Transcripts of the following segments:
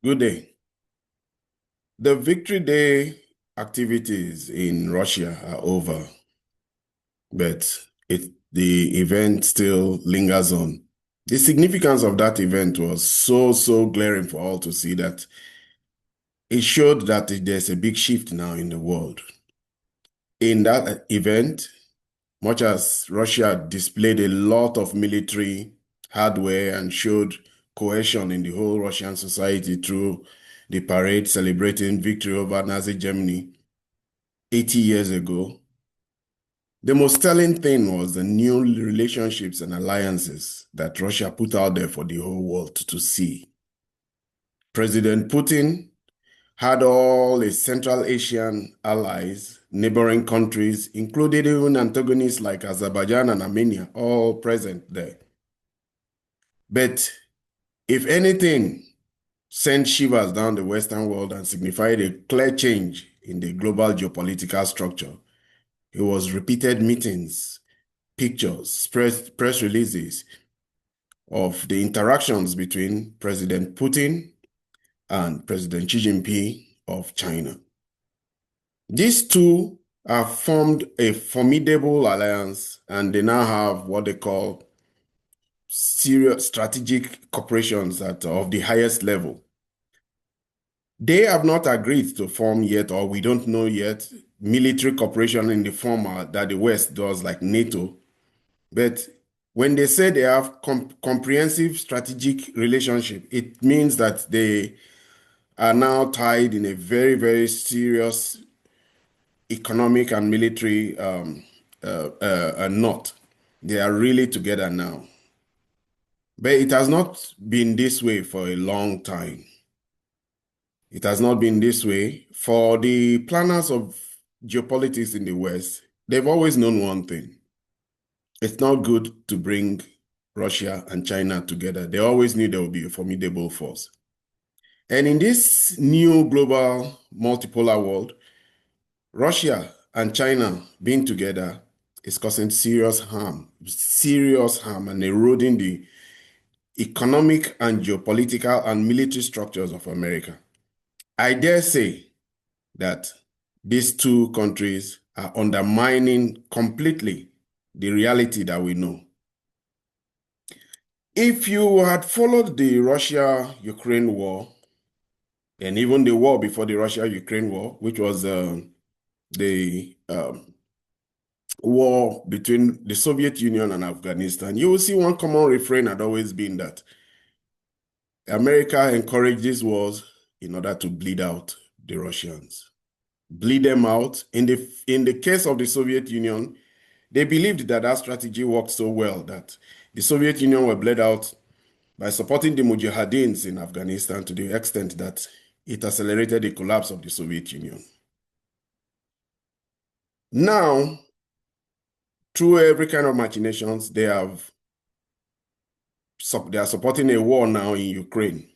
Good day. The Victory Day activities in Russia are over, but the event still lingers on. The significance of that event was so glaring for all to see that it showed that there's a big shift now in the world. In that event, much as Russia displayed a lot of military hardware and showed cohesion in the whole Russian society through the parade celebrating victory over Nazi Germany 80 years ago, the most telling thing was the new relationships and alliances that Russia put out there for the whole world to see. President Putin had all his Central Asian allies, neighboring countries, including even antagonists like Azerbaijan and Armenia, all present there. But if anything sent shivers down the Western world and signified a clear change in the global geopolitical structure, it was repeated meetings, pictures, press releases of the interactions between President Putin and President Xi Jinping of China. These two have formed a formidable alliance, and they now have what they call serious strategic cooperations of the highest level. They have not agreed to form yet, or we don't know yet, military cooperation in the form that the West does, like NATO. But when they say they have comprehensive strategic relationship, it means that they are now tied in a very serious economic and military knot. They are really together now. But it has not been this way for a long time. It has not been this way. For the planners of geopolitics in the West, they've always known one thing. It's not good to bring Russia and China together. They always knew there would be a formidable force. And in this new global multipolar world, Russia and China being together is causing serious harm and eroding the economic and geopolitical and military structures of America. I dare say that these two countries are undermining completely the reality that we know. If you had followed the Russia-Ukraine war, and even the war before the Russia-Ukraine war, which was the war between the Soviet Union and Afghanistan, you will see one common refrain had always been that America encouraged these wars in order to bleed out the Russians. Bleed them out. In the case of the Soviet Union, they believed that that strategy worked so well that the Soviet Union were bled out by supporting the Mujahideens in Afghanistan to the extent that it accelerated the collapse of the Soviet Union. Now, through every kind of machinations, they are supporting a war now in Ukraine.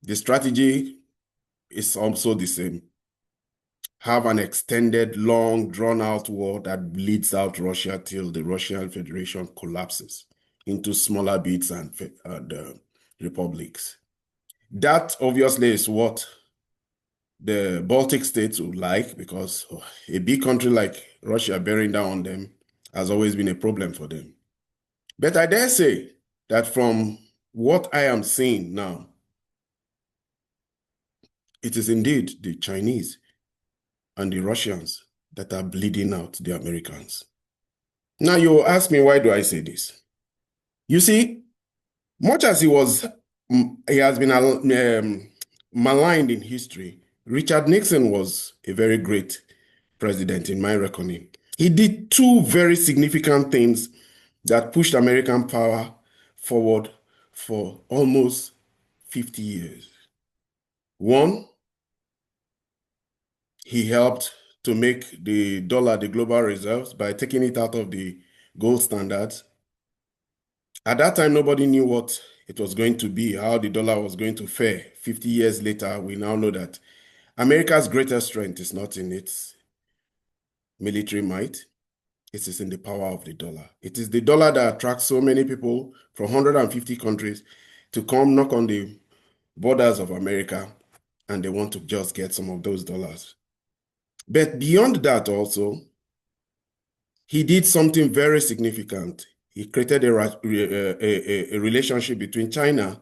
The strategy is also the same. Have an extended, long, drawn-out war that bleeds out Russia till the Russian Federation collapses into smaller bits and republics. That obviously is what the Baltic states would like, because a big country like Russia bearing down on them has always been a problem for them. But I dare say that from what I am seeing now, it is indeed the Chinese and the Russians that are bleeding out the Americans. Now you ask me, why do I say this? You see, much as he has been maligned in history, Richard Nixon was a very great president in my reckoning. He did two very significant things that pushed American power forward for almost 50 years. One, he helped to make the dollar the global reserves by taking it out of the gold standards. At that time, nobody knew what it was going to be, how the dollar was going to fare. 50 years later, we now know that America's greatest strength is not in its military might. It is in the power of the dollar. It is the dollar that attracts so many people from 150 countries to come knock on the borders of America and they want to just get some of those dollars. But beyond that also, he did something very significant. He created a relationship between China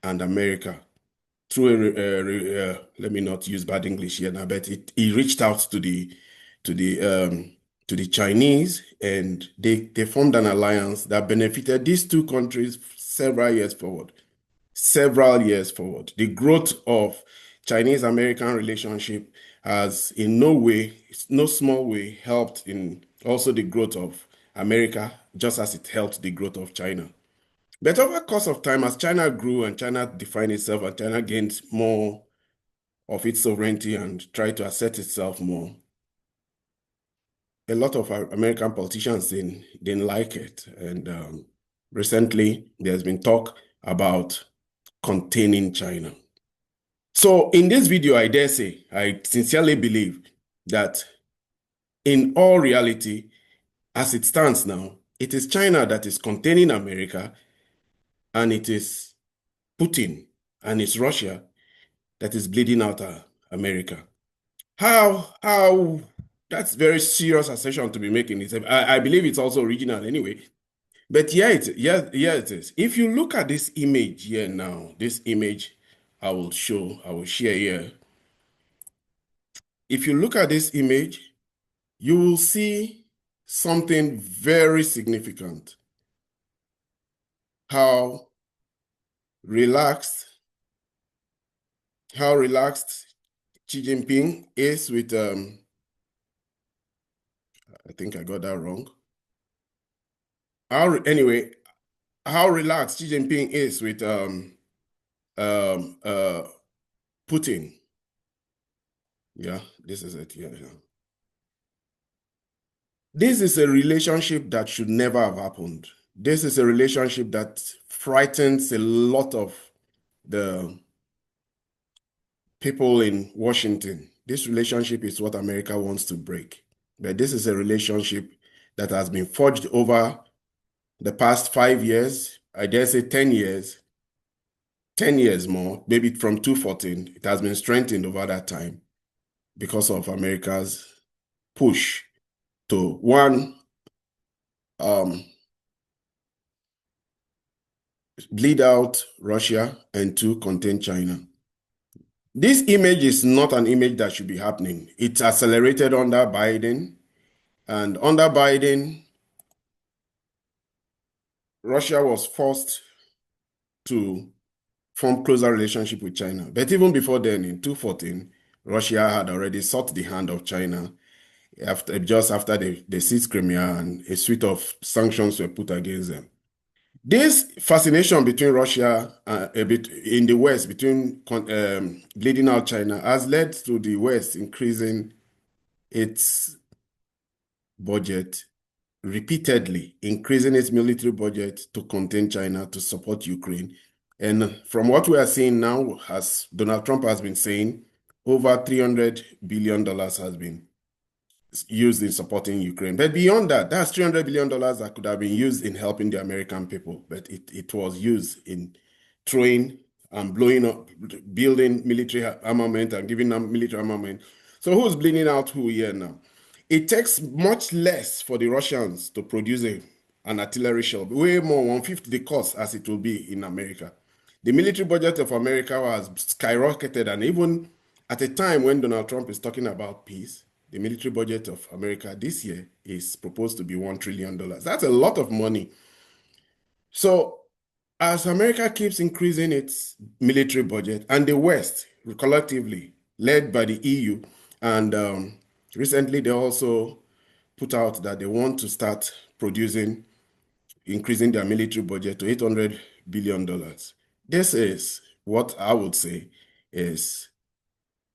and America through let me not use bad English here now, but he reached out to the to the Chinese, and they formed an alliance that benefited these two countries several years forward. Several years forward. The growth of Chinese-American relationship has in no way, no small way, helped in also the growth of America, just as it helped the growth of China. But over the course of time, as China grew and China defined itself and China gained more of its sovereignty and tried to assert itself more, a lot of our American politicians didn't like it. And recently, there's been talk about containing China. So in this video, I dare say, I sincerely believe that in all reality, as it stands now, it is China that is containing America, and it is Putin and it's Russia that is bleeding out America. How, that's very serious assertion to be making. I believe it's also original anyway. But yeah, it is. If you look at this image here now, this image I will share here. If you look at this image, you will see something very significant. How relaxed, how relaxed Xi Jinping is with, I think I got that wrong. Anyway, how relaxed Xi Jinping is with um, uh, Putin. Yeah, this is it. Yeah. This is a relationship that should never have happened. This is a relationship that frightens a lot of the people in Washington. This relationship is what America wants to break. But this is a relationship that has been forged over the past 5 years, I dare say 10 years, 10 years more, maybe from 2014. It has been strengthened over that time because of America's push to, one, bleed out Russia, and two, contain China. This image is not an image that should be happening. It's accelerated under Biden, and under Biden, Russia was forced to form closer relationship with China. But even before then, in 2014, Russia had already sought the hand of China just after they seized Crimea, and a suite of sanctions were put against them. This fascination between Russia a bit in the West, between bleeding out China, has led to the West increasing its budget repeatedly, increasing its military budget to contain China, to support Ukraine. And from what we are seeing now, as Donald Trump has been saying, over $300 billion has been used in supporting Ukraine. But beyond that, that's $300 billion that could have been used in helping the American people. But it was used in throwing and blowing up, building military armament and giving them military armament. So who's bleeding out who here now? It takes much less for the Russians to produce an artillery shell, way more, 1/5 the cost as it will be in America. The military budget of America has skyrocketed, and even at a time when Donald Trump is talking about peace, the military budget of America this year is proposed to be $1 trillion. That's a lot of money. So as America keeps increasing its military budget, and the West collectively, led by the EU, and recently they also put out that they want to start increasing their military budget to $800 billion. This is what I would say is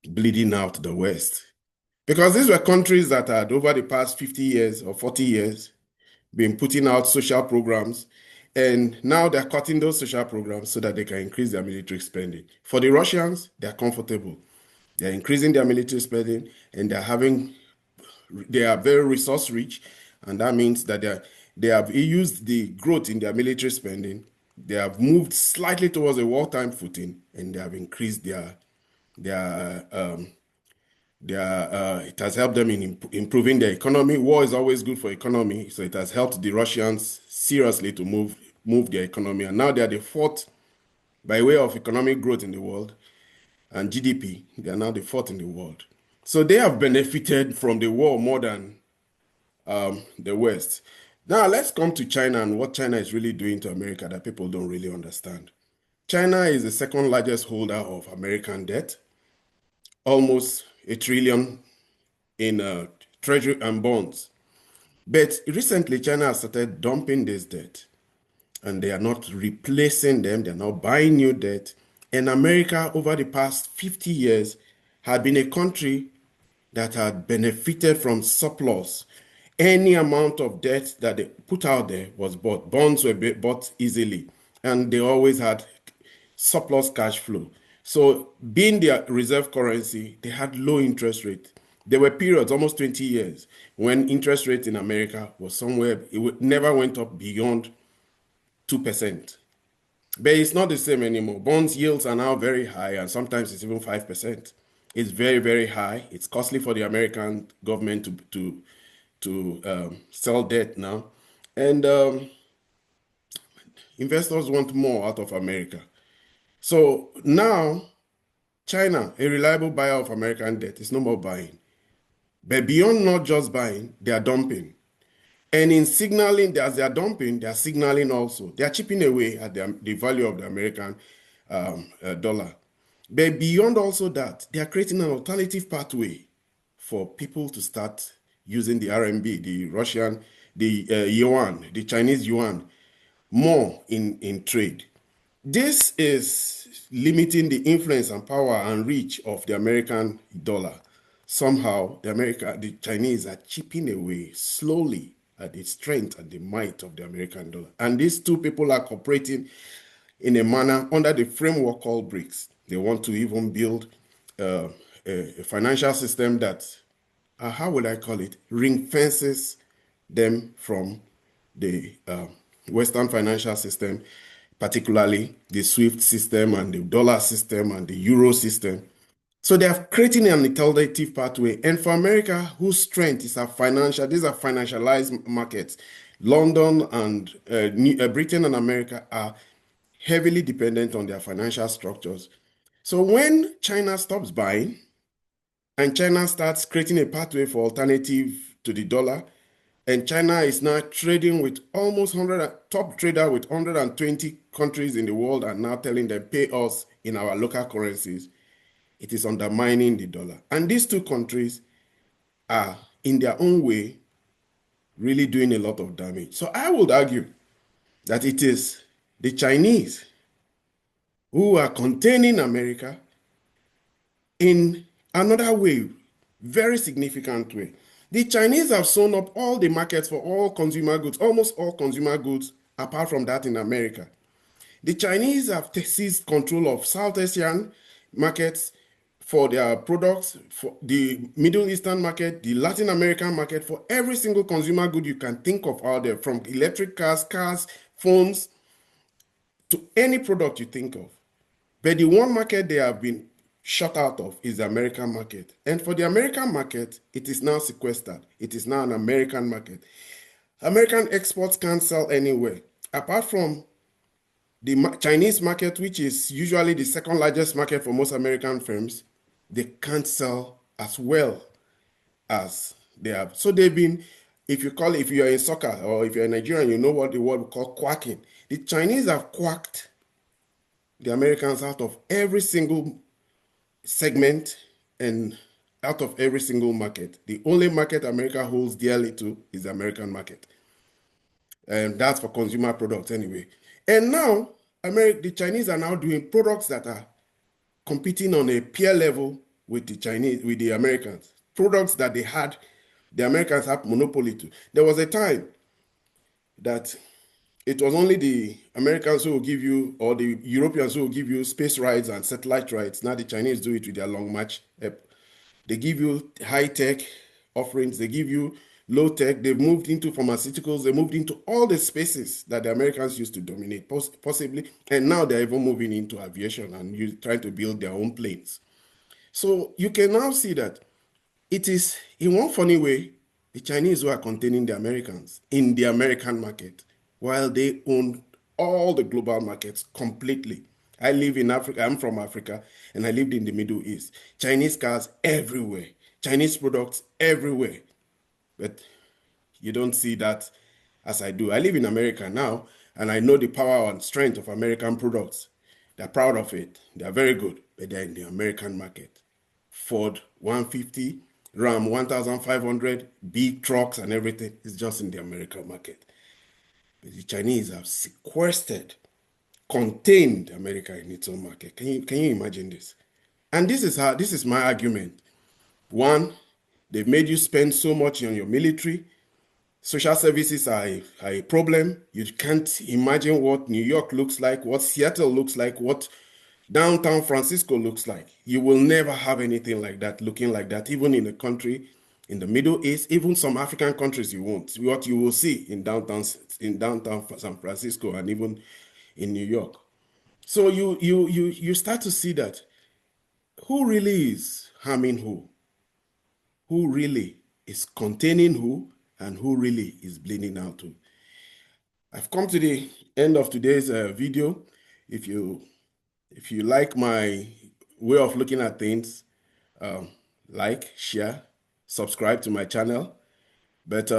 bleeding out the West. Because these were countries that had, over the past 50 years or 40 years, been putting out social programs, and now they're cutting those social programs so that they can increase their military spending. For the Russians, they're comfortable. They're increasing their military spending, and they are very resource rich, and that means that they have used the growth in their military spending. They have moved slightly towards a wartime footing, and they have increased their They are, it has helped them in improving their economy. War is always good for economy, so it has helped the Russians seriously to move their economy. And now they are the fourth by way of economic growth in the world and GDP. They are now the fourth in the world. So they have benefited from the war more than the West. Now let's come to China and what China is really doing to America that people don't really understand. China is the second largest holder of American debt, almost $1 trillion in treasury and bonds. But recently, China has started dumping this debt and they are not replacing them, they're not buying new debt. And America, over the past 50 years, had been a country that had benefited from surplus. Any amount of debt that they put out there was bought. Bonds were bought easily, and they always had surplus cash flow. So, being their reserve currency, they had low interest rate. There were periods, almost 20 years, when interest rate in America was somewhere, it never went up beyond 2%. But it's not the same anymore. Bonds yields are now very high, and sometimes it's even 5%. It's very, very high. It's costly for the American government to sell debt now. And investors want more out of America. So now, China, a reliable buyer of American debt, is no more buying. But beyond not just buying, they are dumping. And in signaling, as they are dumping, they are signaling also. They are chipping away at the value of the American dollar. But beyond also that, they are creating an alternative pathway for people to start using the RMB, the Russian, the yuan, the Chinese yuan, more in trade. This is limiting the influence and power and reach of the American dollar. Somehow, the Chinese are chipping away slowly at the strength and the might of the American dollar. And these two people are cooperating in a manner under the framework called BRICS. They want to even build a financial system that, how would I call it, ring fences them from the Western financial system, particularly the SWIFT system and the dollar system and the euro system. So they are creating an alternative pathway. And for America, whose strength is these are financialized markets. London and Britain and America are heavily dependent on their financial structures. So when China stops buying and China starts creating a pathway for alternative to the dollar, and China is now trading with almost 100, top trader with 120 countries in the world and now telling them, pay us in our local currencies. It is undermining the dollar. And these two countries are, in their own way, really doing a lot of damage. So I would argue that it is the Chinese who are containing America in another way, very significant way. The Chinese have sewn up all the markets for all consumer goods, almost all consumer goods, apart from that in America. The Chinese have seized control of South Asian markets for their products, for the Middle Eastern market, the Latin American market, for every single consumer good you can think of out there, from electric cars, phones, to any product you think of. But the one market they have been shut out of is the American market. And for the American market, it is now sequestered. It is now an American market. American exports can't sell anywhere. Apart from the Chinese market, which is usually the second largest market for most American firms, they can't sell as well as they have. So they've been, if you're in soccer or if you're a Nigerian, you know what the word we call quacking. The Chinese have quacked the Americans out of every single segment and out of every single market. The only market America holds dearly to is the American market. And that's for consumer products anyway. And now, the Chinese are now doing products that are competing on a peer level with the Americans. Products that the Americans had monopoly to. There was a time that it was only the Americans who will give you, or the Europeans who will give you space rights and satellite rights. Now the Chinese do it with their Long March app. They give you high-tech offerings. They give you low-tech. They've moved into pharmaceuticals. They moved into all the spaces that the Americans used to dominate, possibly. And now they're even moving into aviation and trying to build their own planes. So you can now see that it is, in one funny way, the Chinese who are containing the Americans in the American market, while they own all the global markets completely. I live in Africa, I'm from Africa, and I lived in the Middle East. Chinese cars everywhere, Chinese products everywhere. But you don't see that as I do. I live in America now, and I know the power and strength of American products. They're proud of it. They're very good, but they're in the American market. Ford 150, Ram 1500, big trucks and everything is just in the American market. But the Chinese have sequestered, contained America in its own market. Can you imagine this? And this is my argument. One, they've made you spend so much on your military. Social services are a problem. You can't imagine what New York looks like, what Seattle looks like, what downtown Francisco looks like. You will never have anything like that, looking like that, even in a country in the Middle East, even some African countries you won't. What you will see in downtown San Francisco and even in New York. So you start to see that who really is harming who really is containing who, and who really is bleeding out who. I've come to the end of today's video. If you like my way of looking at things, um, like, share, subscribe to my channel. But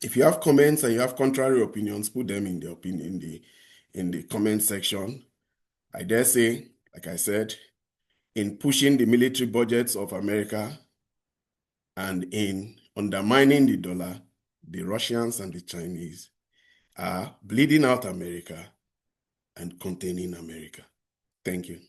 if you have comments and you have contrary opinions, put them in the comment section. I dare say, like I said, in pushing the military budgets of America and in undermining the dollar, the Russians and the Chinese are bleeding out America and containing America. Thank you.